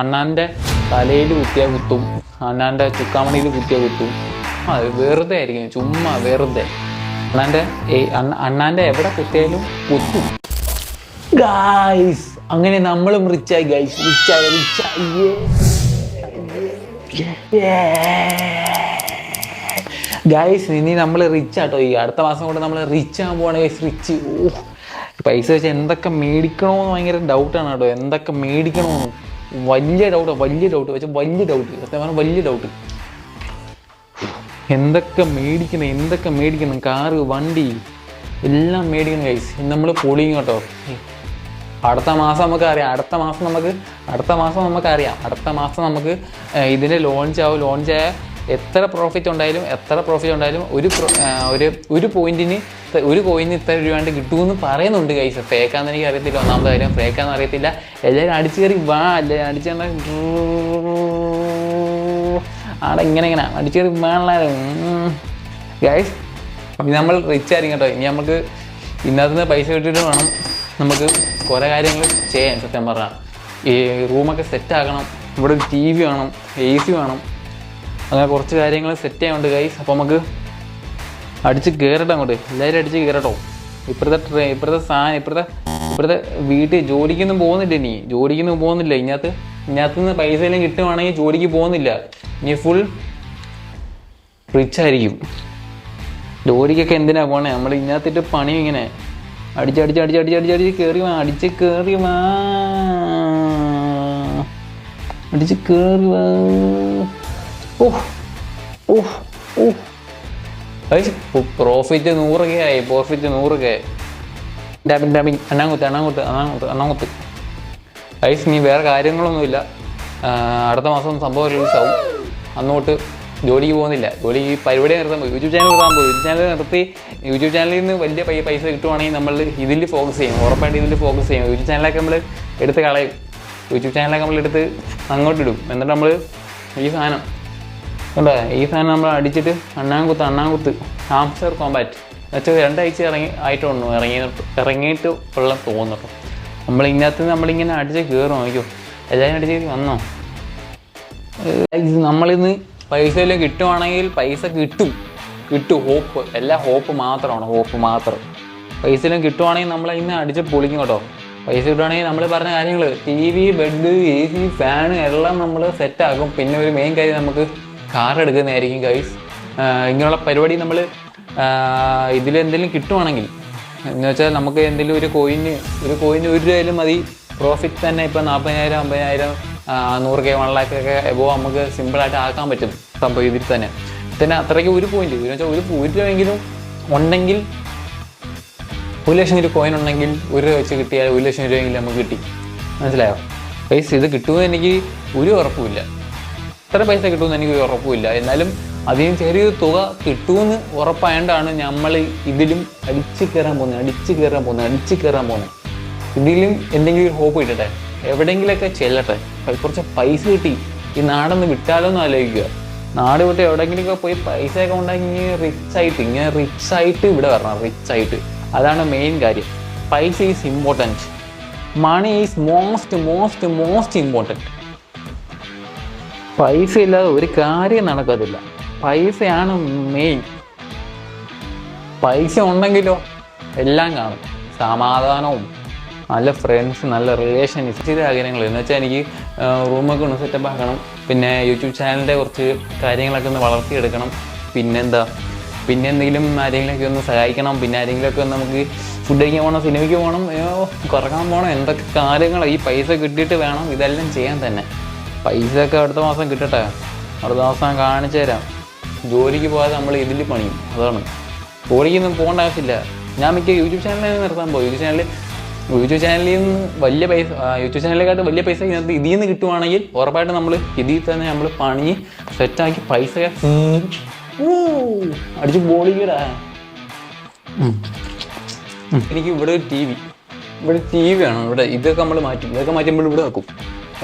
അണ്ണാൻ്റെ തലയിൽ കുത്തിയാൽ കുത്തും, അണ്ണാൻ്റെ ചുക്കാമണിയിൽ കുത്തിയാൽ കുത്തും. അത് വെറുതെ ആയിരിക്കും, ചുമ്മാ വെറുതെ. അണ്ണാൻ്റെ എവിടെ കുത്തിയാലും കുത്തും. ഗായ്സ്, അങ്ങനെ നമ്മളും റിച്ചായി ഗൈസ്, റിച്ചായി. ഗൈസ്, ഇനി നമ്മൾ റിച്ച് ആട്ടോ. ഈ അടുത്ത മാസം കൊണ്ട് നമ്മൾ റിച്ച് ആകാൻ പോവാണ് ഗൈസ്. റിച്ച് പൈസ വെച്ച് എന്തൊക്കെ മേടിക്കണമെന്ന് ഭയങ്കര ഡൗട്ടാണ് കേട്ടോ. എന്തൊക്കെ മേടിക്കണമെന്ന് വലിയ ഡൗട്ട് വെച്ചാൽ വലിയ ഡൗട്ട്, സത്യം പറഞ്ഞാൽ വലിയ ഡൗട്ട്. എന്തൊക്കെ മേടിക്കണം, കാറ്, വണ്ടി എല്ലാം മേടിക്കണം ഗൈസ്. നമ്മൾ പൊളിയും കേട്ടോ. അടുത്ത മാസം നമുക്കറിയാം. അടുത്ത മാസം നമുക്ക് ഇതിൻ്റെ ലോഞ്ചായ എത്ര പ്രോഫിറ്റ് ഉണ്ടായാലും ഒരു കോയിന് ഇത്ര രൂപ കിട്ടുമെന്ന് പറയുന്നുണ്ട് ഗൈസ്. ഫേക്കാന്ന് എനിക്ക് അറിയത്തില്ല. ഒന്നാമത്തെ കാര്യം ഫേക്കാന്ന് അറിയത്തില്ല. എല്ലാവരും അടിച്ചു കയറി വാ, അല്ലേ അടിച്ചു ആടെ ഇങ്ങനെ അടിച്ചു കയറി വേണല്ലോ ഗൈസ്. നമ്മൾ റിച്ച് ആയിരിക്കും കേട്ടോ. ഇനി നമുക്ക് ഇന്നത്തെ പൈസ കിട്ടിയിട്ട് വേണം നമുക്ക് കുറേ കാര്യങ്ങൾ ചെയ്യാൻ. സത്യം പറഞ്ഞാൽ ഈ റൂമൊക്കെ സെറ്റാക്കണം, ഇവിടെ ഒരു TV വേണം, AC വേണം, അങ്ങനെ കുറച്ച് കാര്യങ്ങൾ സെറ്റ് ചെയ്യാനുണ്ട് ഗൈസ്. അപ്പോൾ നമുക്ക് അടിച്ച് കയറട്ടോ അങ്ങോട്ട്. എല്ലാവരും അടിച്ച് കയറട്ടോ. ഇപ്പോഴത്തെ വീട്ടിൽ ജോലിക്കൊന്നും പോകുന്നില്ല. ഇതിനകത്ത് നിന്ന് പൈസ എല്ലാം കിട്ടുവാണെങ്കിൽ ജോലിക്ക് പോകുന്നില്ല. ഇനി ഫുൾ റിച്ച് ആയിരിക്കും. ജോലിക്കൊക്കെ എന്തിനാ പോണേ? നമ്മൾ ഇതിനകത്തിട്ട് പണി ഇങ്ങനെ അടിച്ച് കയറി വാ. പ്രോഫിറ്റ് 100K ആയി. അണ്ണാങ്കുത്ത് ഗൈസ്. ഇനി വേറെ കാര്യങ്ങളൊന്നുമില്ല. അടുത്ത മാസം സംഭവം റിലീസാവും. അന്നോട്ട് ജോലിക്ക് പോകുന്നില്ല. ജോലിക്ക് പരിപാടി നിർത്താൻ പോയി. യൂട്യൂബ് ചാനലിൽ നിന്ന് വലിയ പൈസ കിട്ടുവാണെങ്കിൽ നമ്മൾ ഇതിൽ ഫോക്കസ് ചെയ്യും. ഉറപ്പായിട്ട് ഇതിൽ ഫോക്കസ് ചെയ്യും. യൂട്യൂബ് ചാനലൊക്കെ നമ്മൾ എടുത്ത് കളയും. അങ്ങോട്ടിടും. എന്നിട്ട് നമ്മൾ ഈ സാധനം നമ്മൾ അടിച്ചിട്ട് അണ്ണാങ്കുത്ത് ഹാംസ്റ്റർ കോമ്പാറ്റ് എന്നുവെച്ചാൽ 2 ആഴ്ച ഇറങ്ങിയിട്ട് ഉള്ള തോന്നുന്നു. നമ്മൾ ഇതിനകത്ത് നമ്മളിങ്ങനെ അടിച്ച് കയറും. അയ്യോ, എല്ലാവരും അടിച്ച് കയറി വന്നോ. നമ്മളിന്ന് പൈസ എല്ലാം കിട്ടുവാണെങ്കിൽ പൈസ കിട്ടും. ഹോപ്പ്, എല്ലാം ഹോപ്പ് മാത്രമാണ്. പൈസ എല്ലാം കിട്ടുവാണെങ്കിൽ നമ്മൾ ഇന്ന് അടിച്ച് പൊളിക്കും കേട്ടോ. പൈസ കിട്ടുവാണെങ്കിൽ നമ്മൾ പറഞ്ഞ കാര്യങ്ങൾ TV, ബെഡ്, AC, ഫാൻ എല്ലാം നമ്മൾ സെറ്റാക്കും. പിന്നെ ഒരു മെയിൻ കാര്യം നമുക്ക് കാർ എടുക്കുന്നതായിരിക്കും ഗൈസ്. ഇങ്ങനെയുള്ള പരിപാടി നമ്മൾ ഇതിലെന്തെങ്കിലും കിട്ടുവാണെങ്കിൽ എന്ന് വെച്ചാൽ നമുക്ക് എന്തെങ്കിലും ഒരു കോയിന് 1 രൂപയിലും മതി. പ്രോഫിറ്റ് തന്നെ ഇപ്പോൾ 40,000, 50,000, 100K, 1 lakh ഒക്കെ എബോ നമുക്ക് സിമ്പിളായിട്ട് ആക്കാൻ പറ്റും സംഭവം. ഇതിൽ തന്നെ അത്രയ്ക്ക് ഒരു പോയിന്റ് എന്ന് വെച്ചാൽ 1 രൂപയെങ്കിലും ഉണ്ടെങ്കിൽ, 1 ലക്ഷം രൂപ കോയിൻ ഉണ്ടെങ്കിൽ 1 രൂപ വെച്ച് കിട്ടിയാൽ 1 ലക്ഷം രൂപയെങ്കിലും നമുക്ക് കിട്ടി. മനസ്സിലായോ ഗൈസ്? ഇത് കിട്ടുമെന്ന് എനിക്ക് ഒരു ഉറപ്പുമില്ല. എത്ര പൈസ കിട്ടുമെന്ന് എനിക്ക് ഉറപ്പുമില്ല. എന്നാലും അതിന് ചെറിയൊരു തുക കിട്ടുമെന്ന് ഉറപ്പായതുകൊണ്ടാണ് നമ്മൾ ഇതിലും അടിച്ച് കയറാൻ പോകുന്നത്. ഇതിലും എന്തെങ്കിലും ഒരു ഹോപ്പ് കിട്ടട്ടെ, എവിടെയെങ്കിലൊക്കെ ചെല്ലട്ടെ. കുറച്ച് പൈസ കിട്ടി ഈ നാടൊന്ന് വിട്ടാലോ എന്ന് ആലോചിക്കുക. നാട് വിട്ട് എവിടെയെങ്കിലുമൊക്കെ പോയി പൈസയൊക്കെ ഉണ്ടാക്കി ഇങ്ങനെ റിച്ചായിട്ട് ഇവിടെ വരണം. റിച്ചായിട്ട്, അതാണ് മെയിൻ കാര്യം. Paisa is important. Money is most important. പൈസ ഇല്ലാതെ ഒരു കാര്യം നടക്കത്തില്ല. പൈസയാണ് മെയിൻ. പൈസ ഉണ്ടെങ്കിലോ എല്ലാം കാണും. സമാധാനവും, നല്ല ഫ്രണ്ട്സ്, നല്ല റിലേഷൻസ്, ചില ആഗ്രഹങ്ങൾ എന്ന് വെച്ചാൽ എനിക്ക് റൂമൊക്കെ ഒന്ന് സെറ്റപ്പ് ആക്കണം. പിന്നെ യൂട്യൂബ് ചാനലിൻ്റെ കുറച്ച് കാര്യങ്ങളൊക്കെ ഒന്ന് വളർത്തിയെടുക്കണം. പിന്നെ എന്തെങ്കിലും ആരെങ്കിലുമൊക്കെ ഒന്ന് സഹായിക്കണം. പിന്നെ ആരെങ്കിലുമൊക്കെ ഒന്ന് നമുക്ക് ഫുഡ് കഴിക്കാൻ പോകണം, സിനിമയ്ക്ക് പോകണം, കറങ്ങാൻ പോകണം. എന്തൊക്കെ കാര്യങ്ങളാണ്. ഈ പൈസ കിട്ടിയിട്ട് വേണം ഇതെല്ലാം ചെയ്യാൻ തന്നെ. പൈസയൊക്കെ അടുത്ത മാസം കിട്ടട്ടെ. അടുത്ത മാസം കാണിച്ചു തരാം. ജോലിക്ക് പോകാതെ നമ്മൾ ഇതിൽ പണിയും. അതാണ്, ജോലിക്കൊന്നും പോകേണ്ട ആവശ്യമില്ല. ഞാൻ മിക്ക യൂട്യൂബ് ചാനലിൽ നിർത്താൻ പോകും. യൂട്യൂബ് ചാനലിൽ നിന്ന് വലിയ പൈസ, യൂട്യൂബ് ചാനലിനെക്കാട്ട് വലിയ പൈസ ഇതിൽ നിന്ന് കിട്ടുവാണെങ്കിൽ ഉറപ്പായിട്ട് നമ്മൾ ഇതിൽ തന്നെ നമ്മൾ പണി സെറ്റാക്കി പൈസ അടിച്ച് ബോളിക്കടാ. എനിക്ക് ഇവിടെ ഒരു TV വേണം. ഇതൊക്കെ നമ്മൾ മാറ്റുമ്പോൾ ഇവിടെ വെക്കും.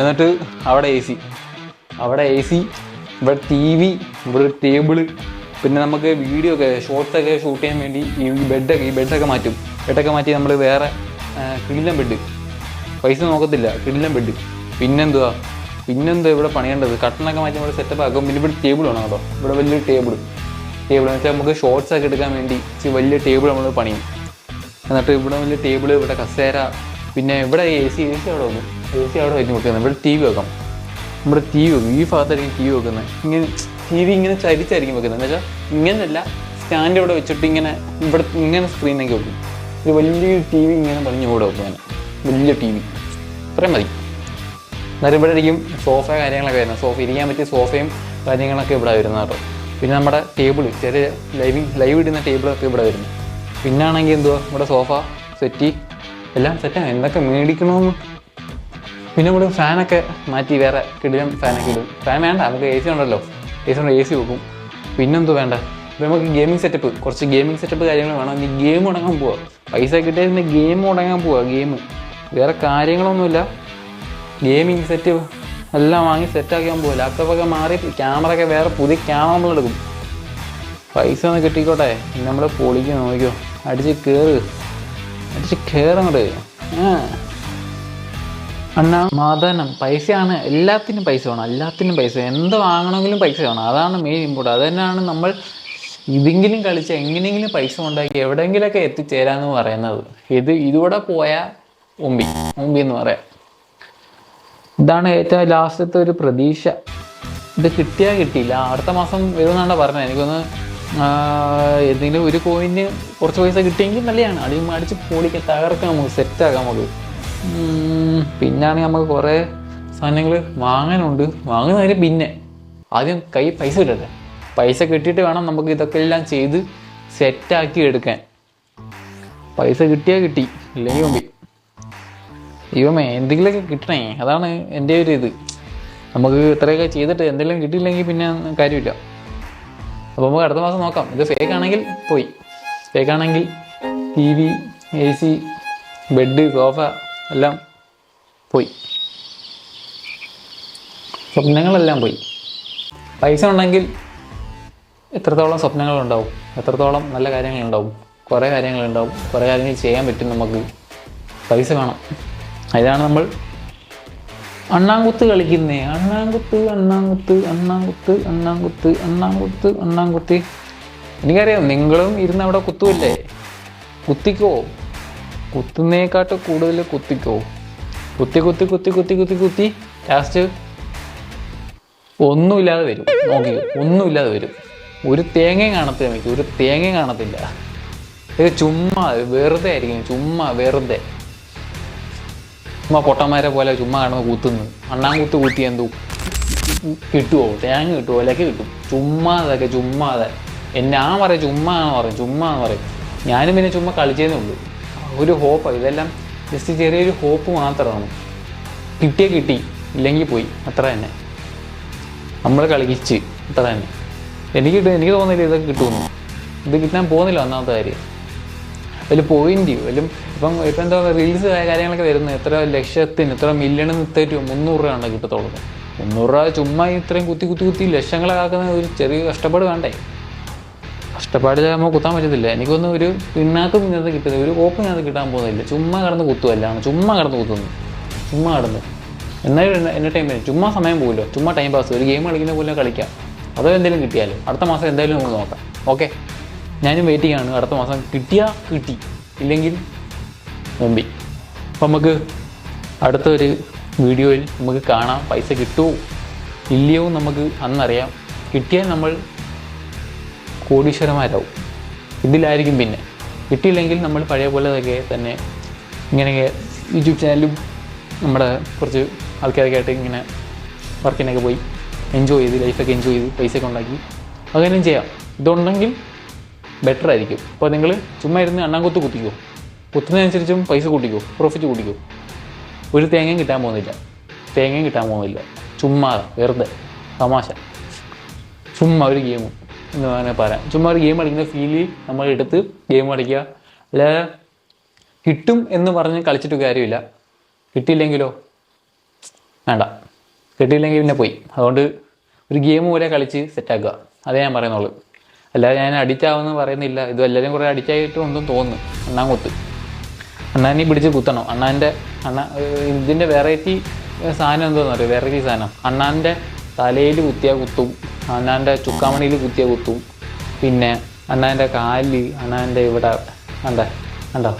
എന്നിട്ട് അവിടെ AC, ഇവിടെ TV, ഇവിടെ ഒരു ടേബിള്. പിന്നെ നമുക്ക് വീഡിയോ ഒക്കെ ഷോർട്സൊക്കെ ഷൂട്ട് ചെയ്യാൻ വേണ്ടി ഈ ബെഡൊക്കെ മാറ്റി നമ്മൾ വേറെ കിടിലൻ ബെഡ്, പൈസ നോക്കത്തില്ല, കിടിലൻ ബെഡ്. പിന്നെന്തുവാ, പിന്നെന്താ ഇവിടെ പണിയേണ്ടത്, കട്ടനൊക്കെ മാറ്റി ഇവിടെ സെറ്റപ്പ് ആക്കും. പിന്നെ ഇവിടെ ടേബിൾ വേണം കേട്ടോ. ഇവിടെ വലിയൊരു ടേബിൾ എന്ന് വെച്ചാൽ നമുക്ക് ഷോർട്സ് ഒക്കെ എടുക്കാൻ വേണ്ടി വലിയ ടേബിൾ നമ്മൾ പണിയും. എന്നിട്ട് ഇവിടെ വലിയ ടേബിൾ, ഇവിടെ കസേര, പിന്നെ ഇവിടെ എ സി അവിടെ വെക്കും. AC അവിടെ വെച്ച് വെക്കുന്നത്. ഇവിടെ TV വെക്കാം. നമ്മുടെ TV വെക്കും. ഈ ഭാഗത്തായിരിക്കും TV വെക്കുന്നത്. ഇങ്ങനെ TV ഇങ്ങനെ ചരിച്ചായിരിക്കും വെക്കുന്നത്. എന്ന് വെച്ചാൽ ഇങ്ങനെയല്ല, സ്റ്റാൻഡ് ഇവിടെ വെച്ചിട്ട് ഇങ്ങനെ ഇവിടെ ഇങ്ങനെ സ്ക്രീനൊക്കെ വെക്കും. ഒരു വലിയൊരു TV ഇങ്ങനെ പണിഞ്ഞ് കൂടെ വെക്കും. അങ്ങനെ വലിയ TV ഇത്രയും മതി. എന്നാലും ഇവിടെ ആയിരിക്കും സോഫ കാര്യങ്ങളൊക്കെ വരുന്നത്. ഇരിക്കാൻ പറ്റിയ സോഫയും കാര്യങ്ങളൊക്കെ ഇവിടെ വരുന്നത് കേട്ടോ. പിന്നെ നമ്മുടെ ടേബിൾ, ചെറിയ ലൈവ് ഇടുന്ന ടേബിളൊക്കെ ഇവിടെ വരുന്നു. പിന്നെ ആണെങ്കിൽ എന്തുവാ, ഇവിടെ സോഫ സെറ്റ് എല്ലാം സെറ്റാണ്. എന്തൊക്കെ മേടിക്കണമെന്ന്. പിന്നെ ഇവിടെ ഫാനൊക്കെ മാറ്റി വേറെ കിടിലം ഫാനൊക്കെ ഇടും. ഫാൻ വേണ്ട, നമുക്ക് AC ഉണ്ടല്ലോ. AC വെക്കും. പിന്നെന്തോ വേണ്ട, ഇപ്പം നമുക്ക് ഗെയിമിംഗ് സെറ്റപ്പ്, കുറച്ച് ഗെയിമിംഗ് സെറ്റപ്പ് കാര്യങ്ങൾ വേണം. ഇനി ഗെയിം തുടങ്ങാൻ പോവുക. പൈസ കിട്ടിയതിന് ഗെയിം തുടങ്ങാൻ പോവുക. ഗെയിം വേറെ കാര്യങ്ങളൊന്നുമില്ല. ഗെയിമിംഗ് സെറ്റ് എല്ലാം വാങ്ങി സെറ്റാക്കാൻ പോകും. ലാപ്ടോപ്പൊക്കെ മാറി ക്യാമറയൊക്കെ വേറെ പുതിയ ക്യാമറ നമ്മളെടുക്കും. പൈസ ഒന്ന് കിട്ടിക്കോട്ടെ. നമ്മൾ പൊളിക്ക് നോക്കിയോ, അടിച്ച് കയറങ്ങോട്ട്. അണ്ണാ മാതാനം പൈസയാണ്. എല്ലാത്തിനും പൈസ വേണം. എന്ത് വാങ്ങണമെങ്കിലും പൈസ വേണം. അതാണ് മെയിൻ ഇമ്പോർട്ടൻ്റ്. അത് തന്നെയാണ് നമ്മൾ ഇതെങ്കിലും കളിച്ച് എങ്ങനെയെങ്കിലും പൈസ ഉണ്ടാക്കി എവിടെയെങ്കിലുമൊക്കെ എത്തിച്ചേരാന്ന് പറയുന്നത്. ഇതിലൂടെ പോയാൽ മുമ്പി എന്ന് പറയാം. ഇതാണ് ഏറ്റവും ലാസ്റ്റത്തെ ഒരു പ്രതീക്ഷ. ഇത് കിട്ടിയാൽ കിട്ടിയില്ല, അടുത്ത മാസം വരുമെന്നാണ് പറഞ്ഞത്. എനിക്കൊന്ന് എന്തെങ്കിലും ഒരു കോയിന് കുറച്ച് പൈസ കിട്ടിയെങ്കിൽ നല്ലതാണ്. അടിച്ച് പൊളിക്കാൻ, തകർക്കാം, നമുക്ക് സെറ്റാക്കാം നമുക്ക്. പിന്നാണെങ്കിൽ നമുക്ക് കുറേ സാധനങ്ങൾ വാങ്ങാനുണ്ട്. വാങ്ങുന്നതിന് പിന്നെ ആദ്യം പൈസ കിട്ടട്ടെ. പൈസ കിട്ടിയിട്ട് വേണം നമുക്ക് ഇതൊക്കെ എല്ലാം ചെയ്ത് സെറ്റാക്കി എടുക്കാൻ. പൈസ കിട്ടിയാൽ കിട്ടി, ഇല്ലെങ്കിൽ മുമ്പി എന്തെങ്കിലുമൊക്കെ കിട്ടണേ. അതാണ് എൻ്റെ ഒരു ഇത്. നമുക്ക് ഇത്രയൊക്കെ ചെയ്തിട്ട് എന്തെങ്കിലും കിട്ടിയില്ലെങ്കിൽ പിന്നെ കാര്യമില്ല. അപ്പോൾ നമുക്ക് അടുത്ത മാസം നോക്കാം. ഇത് ഫേക്ക് ആണെങ്കിൽ പോയി. ഫേക്കാണെങ്കിൽ TV, AC, ബെഡ്, സോഫ എല്ലാം പോയി. സ്വപ്നങ്ങളെല്ലാം പോയി. പൈസ ഉണ്ടെങ്കിൽ എത്രത്തോളം സ്വപ്നങ്ങളുണ്ടാവും, എത്രത്തോളം നല്ല കാര്യങ്ങളുണ്ടാവും, കുറേ കാര്യങ്ങളുണ്ടാവും. കുറേ കാര്യങ്ങൾ ചെയ്യാൻ പറ്റും നമുക്ക്. പൈസ വേണം. ഇതാണ് നമ്മൾ അണ്ണാങ്കുത്ത് കളിക്കുന്നേ. അണ്ണാങ്കുത്ത്. എനിക്കറിയാം നിങ്ങളും ഇരുന്ന് അവിടെ കുത്തുമല്ലേ. കുത്തിക്കോ. കുത്തുന്നേക്കാട്ട് കൂടുതൽ കുത്തിക്കോ. കുത്തി ലാസ്റ്റ് ഒന്നുമില്ലാതെ വരും. നോക്കിക്കോ, ഒന്നുമില്ലാതെ വരും. ഒരു തേങ്ങയും കാണത്തില്ല. ഇത് ചുമ്മാ വെറുതെ ആയിരിക്കും. വെറുതെ പൊട്ടന്മാരെ പോലെ ചുമ്മാ കാണുന്ന കുത്തുന്നു. അണ്ണാങ്കുത്ത് കുത്തി എന്തോ കിട്ടുമോ? തേങ്ങ കിട്ടുമോ? ഒലക്കെ കിട്ടും. ചുമ്മാതെ ഞാൻ പറയും ചുമ്മാന്ന് പറയും. ഞാനും പിന്നെ ചുമ്മാ കളിച്ചതേ ഉള്ളൂ. ഒരു ഹോപ്പ്. ഇതെല്ലാം ജസ്റ്റ് ചെറിയൊരു ഹോപ്പ് മാത്രമാണ്. കിട്ടി, ഇല്ലെങ്കിൽ പോയി, അത്ര തന്നെ. നമ്മൾ കളിച്ച് അത്ര തന്നെ. എനിക്ക് തോന്നുന്നില്ല ഇതൊക്കെ കിട്ടുമെന്ന്. ഇത് കിട്ടാൻ പോകുന്നില്ല. ഒന്നാമത്തെ കാര്യം അതിൽ പോയിന്റ് ഇപ്പം എന്താ റീൽസ് കാര്യങ്ങളൊക്കെ വരുന്നത്. എത്ര ലക്ഷത്തിന്, എത്ര മില്യണിന് 300 രൂപ കിട്ടത്തുള്ളൂ. 300 രൂപ ചുമ്മാ ഇത്രയും കുത്തി ലക്ഷങ്ങളാക്കുന്ന ഒരു ചെറിയ കഷ്ടപ്പാട് വേണ്ടേ? കഷ്ടപ്പാട് നമുക്ക് കുത്താൻ പറ്റത്തില്ല. എനിക്കൊന്നും ഒരു പിന്നകത്ത് കിട്ടുന്നത്, ഒരു കോപ്പിനകത്ത് കിട്ടാൻ പോകുന്നില്ല. ചുമ്മാ കിടന്ന് കുത്തുമല്ലാണ്. ചുമ്മാ കിടന്ന് എന്നാലും എൻ്റർടൈൻമെൻറ്റ്. ചുമ്മാ സമയം പോകില്ലോ. ചുമ്മാ ടൈം പാസ്. ഒരു ഗെയിം കളിക്കുന്ന പോലെ കളിക്കാം. അതോ എന്തെങ്കിലും കിട്ടിയാലും അടുത്ത മാസം എന്തായാലും നമുക്ക് നോക്കാം. ഓക്കെ, ഞാനും വെയിറ്റിംഗ് ആണ്. അടുത്ത മാസം കിട്ടിയാൽ കിട്ടി, ഇല്ലെങ്കിൽ മുമ്പി. അപ്പം നമുക്ക് അടുത്തൊരു വീഡിയോയിൽ നമുക്ക് കാണാം. പൈസ കിട്ടുമോ ഇല്ലയോ നമുക്ക് അന്നറിയാം. കിട്ടിയാൽ നമ്മൾ കോടീശ്വരന്മാരാവും. ഇതിലായിരിക്കും. പിന്നെ കിട്ടിയില്ലെങ്കിൽ നമ്മൾ പഴയ പോലെ തന്നെ ഇങ്ങനെയൊക്കെ യൂട്യൂബ് ചാനലും നമ്മുടെ കുറച്ച് ആൾക്കാരൊക്കെ ആയിട്ട് ഇങ്ങനെ വർക്കിനൊക്കെ പോയി എൻജോയ് ചെയ്ത്, ലൈഫൊക്കെ എൻജോയ് ചെയ്ത് പൈസയൊക്കെ ഉണ്ടാക്കി അങ്ങനെയും ചെയ്യാം. ഇതുണ്ടെങ്കിൽ ബെറ്റർ ആയിരിക്കും. അപ്പോൾ നിങ്ങൾ ചുമ്മാ ഇരുന്ന് അണ്ണാങ്കുത്ത് കുത്തിക്കോ. കുത്തുന്നതനുസരിച്ചും പൈസ കൂട്ടിക്കോ, പ്രോഫിറ്റ് കൂട്ടിക്കോ. ഒരു തേങ്ങയും കിട്ടാൻ പോകുന്നില്ല. ചുമ്മാ വെറുതെ തമാശ. ചുമ്മാ ഒരു ഗെയിം എന്ന് വേണമെങ്കിൽ പറയാം. ചുമ്മാ ഒരു ഗെയിം കളിക്കുന്ന ഫീല് നമ്മൾ എടുത്ത് ഗെയിം കളിക്കുക. അല്ലാതെ കിട്ടും എന്ന് പറഞ്ഞ് കളിച്ചിട്ട് കാര്യമില്ല. കിട്ടിയില്ലെങ്കിലോ വേണ്ട. കിട്ടിയില്ലെങ്കിൽ പിന്നെ പോയി. അതുകൊണ്ട് ഒരു ഗെയിം പോലെ കളിച്ച് സെറ്റാക്കുക. അതേ ഞാൻ പറയുന്നുള്ളൂ. അല്ലാതെ ഞാൻ അഡിക്റ്റ് ആവുമെന്ന് പറയുന്നില്ല. ഇത് എല്ലാവരും കുറേ അഡിക്റ്റായിട്ടും ഒന്നും തോന്നുന്നു. അണ്ണാൻ പിടിച്ച് കുത്തണം. ഇതിൻ്റെ വെറൈറ്റി സാധനം എന്തോന്ന് അറിയാം, വെറൈറ്റി സാധനം. അണ്ണാൻ്റെ തലയിൽ കുത്തിയാൽ കുത്തും, അണ്ണാൻ്റെ ചുക്കാമണിയിൽ കുത്തിയാൽ കുത്തും, പിന്നെ അണ്ണാൻ്റെ കാലിൽ, അണ്ണാൻ്റെ ഇവിടെ കണ്ടോ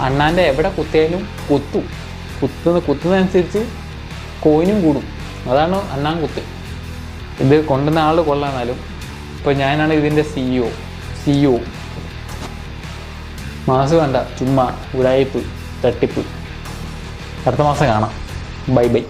അണ്ണാൻ്റെ എവിടെ കുത്തിയാലും കുത്തും. കുത്തുന്നതനുസരിച്ച് കോയിനും കൂടും. അതാണ് അണ്ണാൻ കുത്ത്. ഇത് കൊണ്ടുവന്ന ആൾ കൊള്ളാന്നാലും ഇപ്പോൾ ഞാനാണ് ഇതിൻ്റെ CEO. മാസം വേണ്ട, ചുമ്മാ ഉടായിപ്പ് തട്ടിപ്പ്. അടുത്ത മാസം കാണാം. ബൈ.